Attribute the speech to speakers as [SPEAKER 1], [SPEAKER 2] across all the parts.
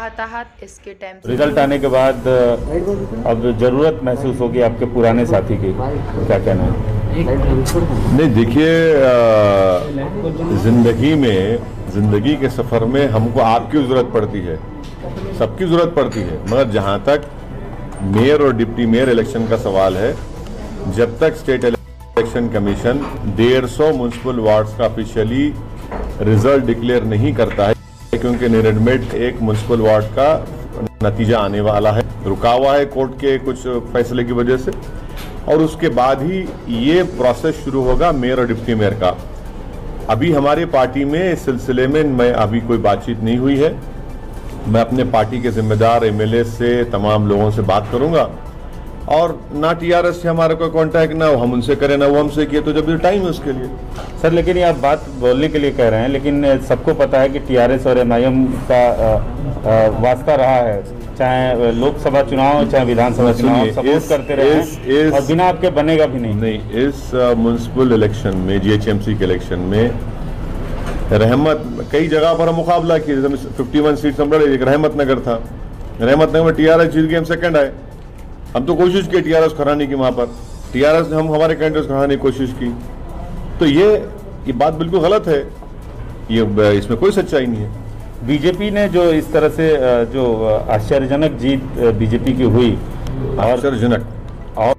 [SPEAKER 1] हताहत इसके टाइम से।
[SPEAKER 2] रिजल्ट आने के बाद अब जरूरत महसूस होगी आपके पुराने साथी की, क्या कहना है?
[SPEAKER 3] नहीं, देखिए, जिंदगी के सफर में हमको आपकी जरूरत पड़ती है, सबकी जरूरत पड़ती है, मगर जहां तक मेयर और डिप्टी मेयर इलेक्शन का सवाल है, जब तक state election commission 150 municipal wards का ऑफिशियली रिजल्ट डिक्लेयर नहीं करता है, क्योंकि निरडमेट एक म्युनिसिपल वार्ड का नतीजा आने वाला है, रुका हुआ है कोर्ट के कुछ फैसले की वजह से, और उसके बाद ही ये प्रोसेस शुरू होगा मेयर और डिप्टी मेयर का। अभी हमारे पार्टी में इस सिलसिले में मैं अभी कोई बातचीत नहीं हुई है। मैं अपने पार्टी के जिम्मेदार एमएलए से, तमाम लोगों से बात करूंगा, और ना टीआरएस से हमारा कोई कांटेक्ट, ना हम उनसे करें ना वो हमसे किए, तो जब ये टाइम है उसके लिए।
[SPEAKER 2] सर, लेकिन ये आप बात बोलने के लिए कह रहे हैं, लेकिन सबको पता है कि टीआरएस और एमआईएम का वास्ता रहा है, चाहे लोकसभा चुनाव चाहे विधानसभा चुनाव, सपोर्ट करते रहे और बिना आपके बनेगा भी नहीं।
[SPEAKER 3] नहीं, इस म्युनिसिपल इलेक्शन में, जीएचएमसी के इलेक्शन में रहमत कई जगह पर मुकाबला किया, जैसे 51 सीट हम लड़े, एक रहमत नगर था, रहमत नगर में टीआरएस जीत गए, हम सेकंड आए। हम तो कोशिश की टीआरएस खराने की, वहां पर टीआरएस ने हम हमारे कैंडिडेट खराने की कोशिश की, तो ये बात बिल्कुल गलत है, ये इसमें कोई सच्चाई नहीं है।
[SPEAKER 2] बीजेपी ने जो इस तरह से जो आश्चर्यजनक जीत बीजेपी की हुई,
[SPEAKER 3] आश्चर्यजनक,
[SPEAKER 2] और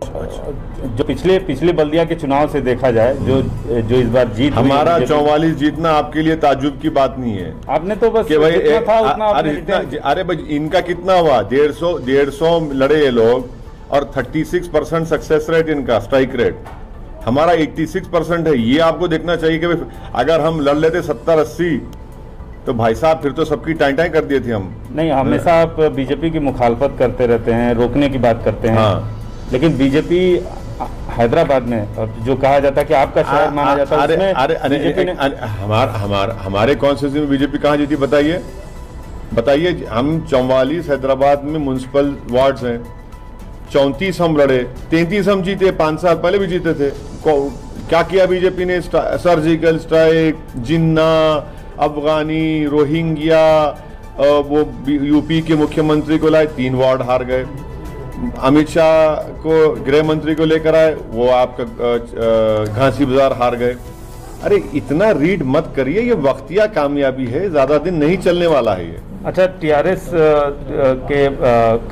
[SPEAKER 2] जो पिछले बल्दिया के चुनाव से देखा जाए, जो इस बार जीत,
[SPEAKER 3] हमारा 44 जीतना आपके लिए ताज्जुब की बात नहीं है।
[SPEAKER 2] आपने तो बस
[SPEAKER 3] कि भाई अरे भाई, इनका कितना हुआ, 150 लड़े ये लोग, और 36% सक्सेस रेट इनका, स्ट्राइक रेट, हमारा 86% है। ये आपको देखना चाहिए कि अगर हम लड़ लेते 70-80, तो भाई साहब फिर तो सबकी टाई कर दिए थे हम।
[SPEAKER 2] नहीं, हमेशा आप बीजेपी की मुखालफत करते रहते हैं, रोकने की बात करते हैं। हाँ। लेकिन बीजेपी हैदराबाद में जो कहा जाता है कि आपका शहर माना जाता है,
[SPEAKER 3] हमारे कॉन्स्टिट्यूंसी में बीजेपी कहाँ जीती, बताइए। हम 44 हैदराबाद में म्युनिसिपल वार्ड्स हैं, 34 हम लड़े, 33 हम जीते, 5 साल पहले भी जीते थे। क्या किया बीजेपी ने? सर्जिकल स्ट्राइक, जिन्ना, अफगानी, रोहिंग्या, वो यूपी के मुख्यमंत्री को लाए, 3 वार्ड हार गए। अमित शाह को गृह मंत्री को लेकर आए, वो आपका घासी बाजार हार गए। अरे इतना रीड मत करिए, ये वक्तिया कामयाबी है, ज्यादा दिन नहीं चलने वाला है ये।
[SPEAKER 2] अच्छा, टीआरएस के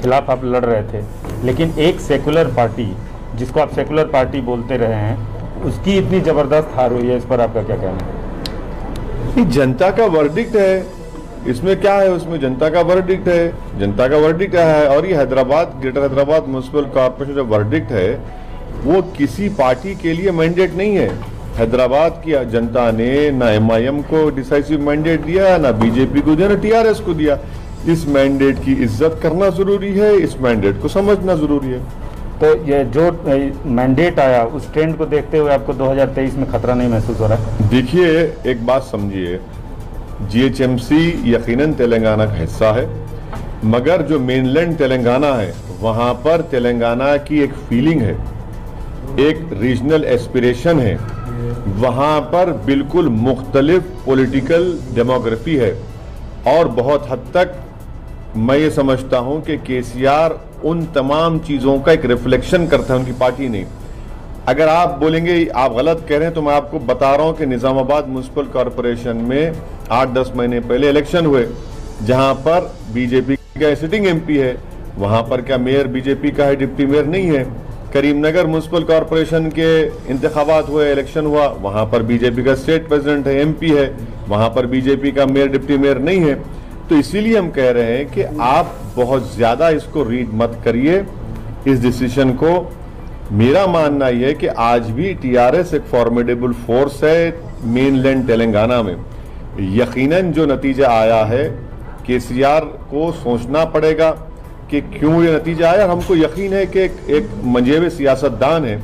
[SPEAKER 2] खिलाफ आप लड़ रहे थे, लेकिन एक सेकुलर पार्टी, जिसको आप सेकुलर पार्टी बोलते रहे हैं, उसकी इतनी जबरदस्त हार हुई है, इस पर आपका क्या कहना है?
[SPEAKER 3] जनता का वर्डिक्ट है, इसमें क्या है, उसमें जनता का वर्डिक्ट है, जनता का वर्डिक्ट है। और ये Hyderabad, greater Hyderabad municipal corporation जो वर्डिक्ट है, वो किसी पार्टी के लिए मैंडेट नहीं है। हैदराबाद की जनता ने ना एमआईएम को डिसाइसिव मैंडेट दिया, ना बीजेपी को दिया, ना टीआरएस को दिया। इस मैंडेट की इज्जत करना जरूरी है, इस मैंडेट को समझना जरूरी है।
[SPEAKER 2] तो ये जो मैंडेट आया, उस ट्रेंड को देखते हुए आपको 2023 में खतरा नहीं महसूस हो रहा है?
[SPEAKER 3] देखिए, एक बात समझिए, जीएचएमसी यकीनन तेलंगाना का हिस्सा है, मगर जो मेनलैंड तेलंगाना है, वहां पर तेलंगाना की एक फीलिंग है, एक रीजनल एस्पिरेशन है, वहां पर बिल्कुल मुख्तलिफ पॉलिटिकल डेमोग्राफी है। और बहुत हद तक मैं ये समझता हूं कि केसीआर उन तमाम चीजों का एक रिफ्लेक्शन करता है, उनकी पार्टी नहीं। अगर आप बोलेंगे आप गलत कह रहे हैं, तो मैं आपको बता रहा हूं कि निजामाबाद म्युनिसिपल कॉरपोरेशन में 8-10 महीने पहले इलेक्शन हुए, जहां पर बीजेपी का सिटिंग एमपी है, वहां पर क्या मेयर बीजेपी का है, डिप्टी मेयर नहीं है। करीमनगर म्युनिसिपल कॉरपोरेशन के इंतखाबात हुए, इलेक्शन हुआ, वहां पर बीजेपी का स्टेट प्रेसिडेंट है, एमपी है, वहां पर बीजेपी का मेयर डिप्टी मेयर नहीं है। तो इसीलिए हम कह रहे हैं कि आप बहुत ज्यादा इसको रीड मत करिए, इस डिसीजन को। मेरा मानना यह है कि आज भी टीआरएस एक फॉर्मिडेबल फोर्स है मेनलैंड तेलंगाना में। यकीनन जो नतीजा आया है, केसीआर को सोचना पड़ेगा कि क्यों ये नतीजा आया। हमको यकीन है कि एक मंजेवे सियासतदान है,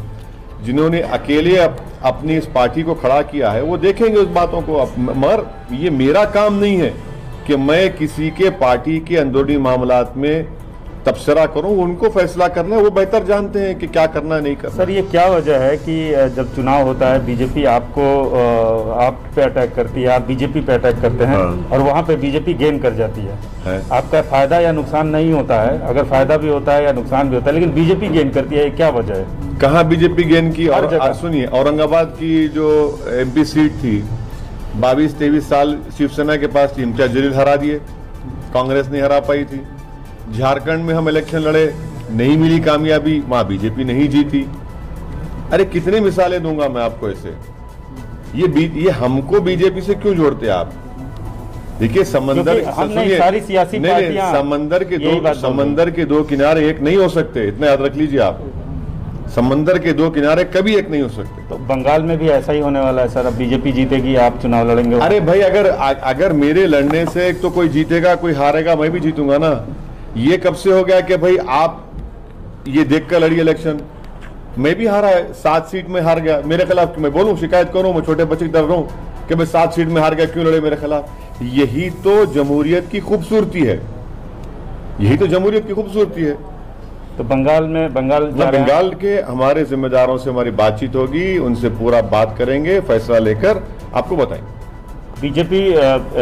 [SPEAKER 3] जिन्होंने अकेले अपनी इस पार्टी को खड़ा किया है, वो देखेंगे उस बातों को। मगर ये मेरा काम नहीं है कि मैं किसी के पार्टी के अंदरूनी मामलात में तबसरा करूं, उनको फैसला करना है, वो बेहतर जानते हैं कि क्या करना है नहीं करना।
[SPEAKER 2] सर ये क्या वजह है कि जब चुनाव होता है बीजेपी आपको आप पे अटैक करती है, आप बीजेपी पे अटैक करते हैं और वहाँ पे बीजेपी गेन कर जाती है। आपका फायदा या नुकसान नहीं होता है, अगर फायदा भी होता है या नुकसान भी होता है, लेकिन बीजेपी गेन करती है, क्या वजह है?
[SPEAKER 3] कहाँ बीजेपी गेन की? और सुनिए, औरंगाबाद की जो MP सीट थी 22-23 साल शिवसेना के पास थी, इम्तियाज जलील हरा दिए, कांग्रेस नहीं हरा पाई थी। झारखंड में हम इलेक्शन लड़े, नहीं मिली कामयाबी, वहां बीजेपी नहीं जीती। अरे कितने मिसालें दूंगा मैं आपको ऐसे। ये हमको बीजेपी से क्यों जोड़ते आप? देखिए समंदर,
[SPEAKER 2] सारी सियासी पार्टियां
[SPEAKER 3] समंदर के दो किनारे एक नहीं हो सकते, इतना याद रख लीजिए आप। समंदर के दो किनारे कभी एक नहीं हो सकते।
[SPEAKER 2] तो बंगाल में भी ऐसा ही होने वाला है सर, अब बीजेपी जीतेगी, आप चुनाव लड़ेंगे।
[SPEAKER 3] अरे भाई, अगर मेरे लड़ने से एक तो कोई जीतेगा कोई हारेगा, मैं भी जीतूंगा ना। ये कब से हो गया कि भाई आप ये देख कर लड़ी इलेक्शन? मैं भी हारा है, 7 सीट में हार गया, मेरे खिलाफ क्यों मैं बोलूं, शिकायत करूं, मैं छोटे बच्चे की तरह रहूं कि मैं 7 सीट में हार गया, क्यों लड़े मेरे खिलाफ? यही तो जमहूरियत की खूबसूरती है, यही तो जमहूरियत की खूबसूरती है।
[SPEAKER 2] तो बंगाल
[SPEAKER 3] के हमारे जिम्मेदारों से हमारी बातचीत होगी, उनसे पूरा बात करेंगे, फैसला लेकर आपको बताएंगे।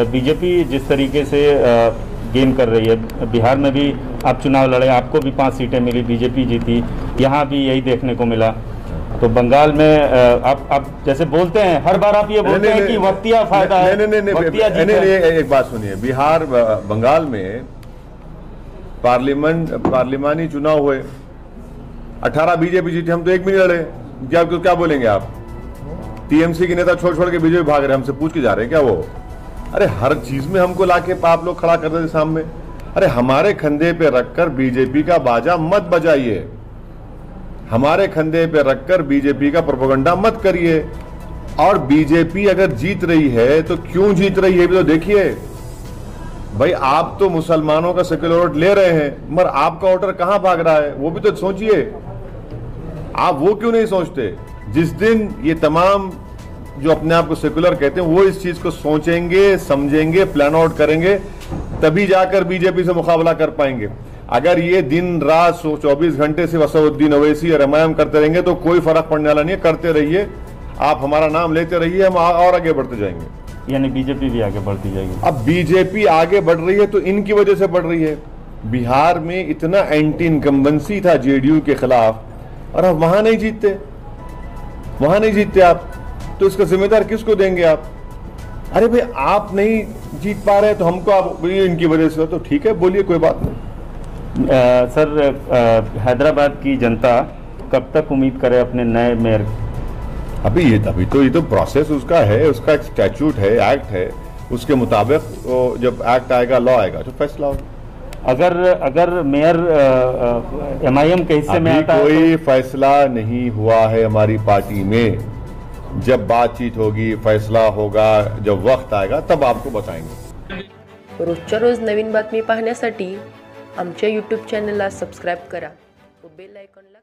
[SPEAKER 2] बीजेपी जिस तरीके से गेन कर रही है, बिहार में भी आप चुनाव लड़े, आपको भी 5 सीटें मिली, बीजेपी जीती, यहाँ भी यही देखने को मिला। तो बंगाल में आप जैसे बोलते हैं, हर बार आप ये बोलते हैं कि वक्तिया फायदा है।
[SPEAKER 3] एक बात सुनिए, बिहार बंगाल में पार्लिमानी चुनाव हुए, 18 बीजेपी जीती, हम तो एक भी नहीं लड़े। क्या बोलेंगे आप? TMC के नेता छोड़ के बीजेपी भाग रहे, हमसे पूछ के जा रहे हैं क्या वो? अरे हर चीज में हमको लाके आप लोग खड़ा कर देते सामने। अरे हमारे कंधे पे रखकर बीजेपी का बाजा मत बजाइए, हमारे कंधे पे रखकर बीजेपी का प्रोपेगेंडा मत करिए। और बीजेपी अगर जीत रही है तो क्यों जीत रही है भी तो देखिए। भाई आप तो मुसलमानों का सेक्युलर वोट ले रहे हैं, मगर आपका वोटर कहां भाग रहा है वो भी तो सोचिए। आप वो क्यों नहीं सोचते? जिस दिन ये तमाम जो अपने आप को सेक्युलर कहते हैं वो इस चीज को सोचेंगे, समझेंगे, प्लान आउट करेंगे, तभी जाकर बीजेपी से मुकाबला कर पाएंगे। अगर ये दिन रात 24 घंटे से असदुद्दीन ओवैसी और एमआईएम करते रहेंगे तो कोई फर्क पड़ने वाला नहीं है। करते रहिए, आप हमारा नाम लेते रहिए, हम और आगे बढ़ते जाएंगे।
[SPEAKER 2] यानी बीजेपी भी आगे बढ़ती जाएगी।
[SPEAKER 3] अब बीजेपी आगे बढ़ रही है तो इनकी वजह से बढ़ रही है। बिहार में इतना एंटी इनकम्बेंसी था जेडीयू के खिलाफ, और अब वहां नहीं जीतते आप, तो इसका जिम्मेदार किसको देंगे आप? अरे भाई आप नहीं जीत पा रहे तो हमको आप इनकी वजह से, तो ठीक है बोलिए, कोई बात नहीं।
[SPEAKER 2] सर हैदराबाद की जनता कब तक उम्मीद करे अपने नए मेयर?
[SPEAKER 3] अभी ये तो प्रोसेस उसका है, उसका एक स्टैट्यूट है, एक्ट है, उसके मुताबिक जब एक्ट आएगा, लॉ आएगा तो फैसला होगा।
[SPEAKER 2] अगर मेयर एमआईएम के हिस्से में आता है,
[SPEAKER 3] कोई फैसला नहीं हुआ है हमारी पार्टी में। जब बातचीत होगी, फैसला होगा, जब वक्त आएगा तब आपको बताएंगे।
[SPEAKER 1] रोजच्या रोज नवीन बातमी पाहण्यासाठी आमच्या YouTube चॅनलला सबस्क्राईब करा व बेल आयकॉनला